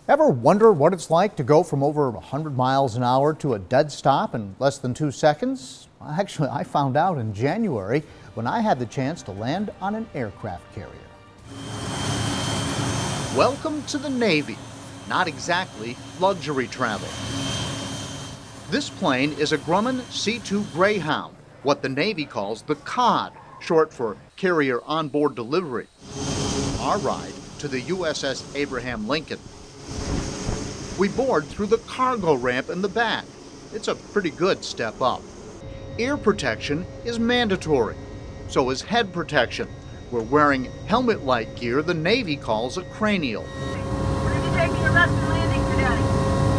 Ever wonder what it's like to go from over 100 miles an hour to a dead stop in less than 2 seconds? Actually, I found out in January when I had the chance to land on an aircraft carrier. Welcome to the Navy. Not exactly luxury travel. This plane is a Grumman C-2 Greyhound, what the Navy calls the COD, short for Carrier Onboard Delivery. Our ride to the USS Abraham Lincoln. We board through the cargo ramp in the back. It's a pretty good step up. Ear protection is mandatory. So is head protection. We're wearing helmet-like gear the Navy calls a cranial. We're going to be taking a left and landing today.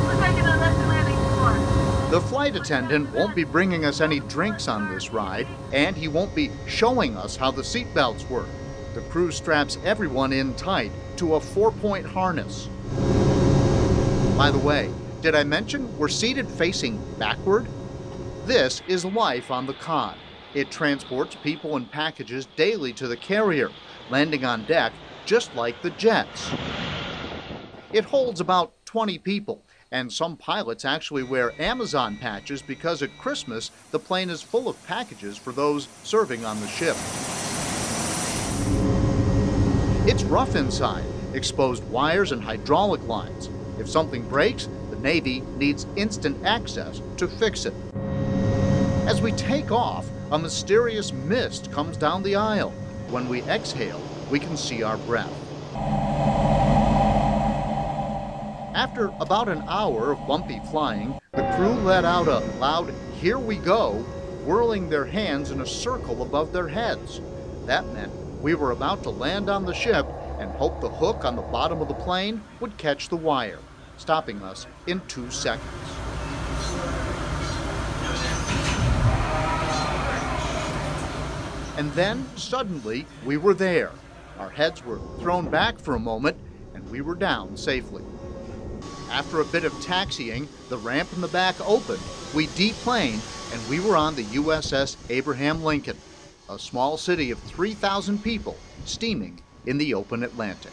We're taking a left and landing tomorrow. The flight attendant won't be bringing us any drinks on this ride, and he won't be showing us how the seatbelts work. The crew straps everyone in tight to a 4-point harness. By the way, did I mention we're seated facing backward? This is life on the COD. It transports people and packages daily to the carrier, landing on deck just like the jets. It holds about 20 people, and some pilots actually wear Amazon patches because at Christmas the plane is full of packages for those serving on the ship. It's rough inside, exposed wires and hydraulic lines. If something breaks, the Navy needs instant access to fix it. As we take off, a mysterious mist comes down the aisle. When we exhale, we can see our breath. After about an hour of bumpy flying, the crew let out a loud "Here we go," whirling their hands in a circle above their heads. That meant we were about to land on the ship and hope the hook on the bottom of the plane would catch the wire, stopping us in 2 seconds. And then, suddenly, we were there. Our heads were thrown back for a moment, and we were down safely. After a bit of taxiing, the ramp in the back opened, we deplaned, and we were on the USS Abraham Lincoln, a small city of 3,000 people steaming in the open Atlantic.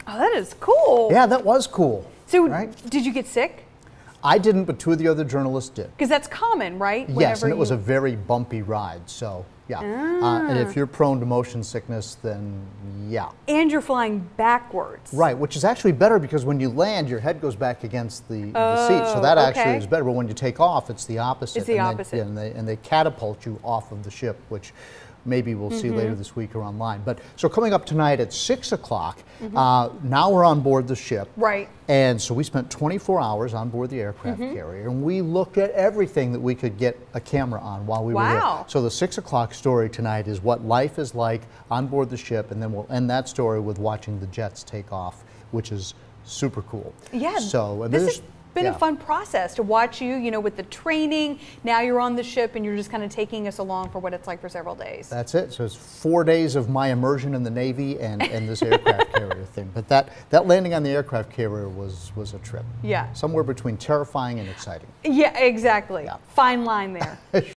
Oh, that is cool. Yeah, that was cool. So, right? Did you get sick? I didn't, but 2 of the other journalists did. Because that's common, right? Yes, and it was a very bumpy ride, so yeah. And if you're prone to motion sickness, then yeah. And you're flying backwards. Right, which is actually better because when you land, your head goes back against the seat, so that actually is better. But when you take off, it's the opposite. It's the opposite. And they catapult you off of the ship, which maybe we'll see later this week or online. But so coming up tonight at 6 o'clock, now we're on board the ship. Right. And so we spent 24 hours on board the aircraft carrier, and we looked at everything that we could get a camera on while we were there. So the 6 o'clock story tonight is what life is like on board the ship, and then we'll end that story with watching the jets take off, which is super cool. Yeah. So and this has been a fun process to watch you, with the training. Now you're on the ship and you're just kind of taking us along for what it's like for several days. That's it. So it's 4 days of my immersion in the Navy and this aircraft carrier thing. But that landing on the aircraft carrier was a trip. Yeah. Somewhere between terrifying and exciting. Yeah, exactly. Yeah. Fine line there.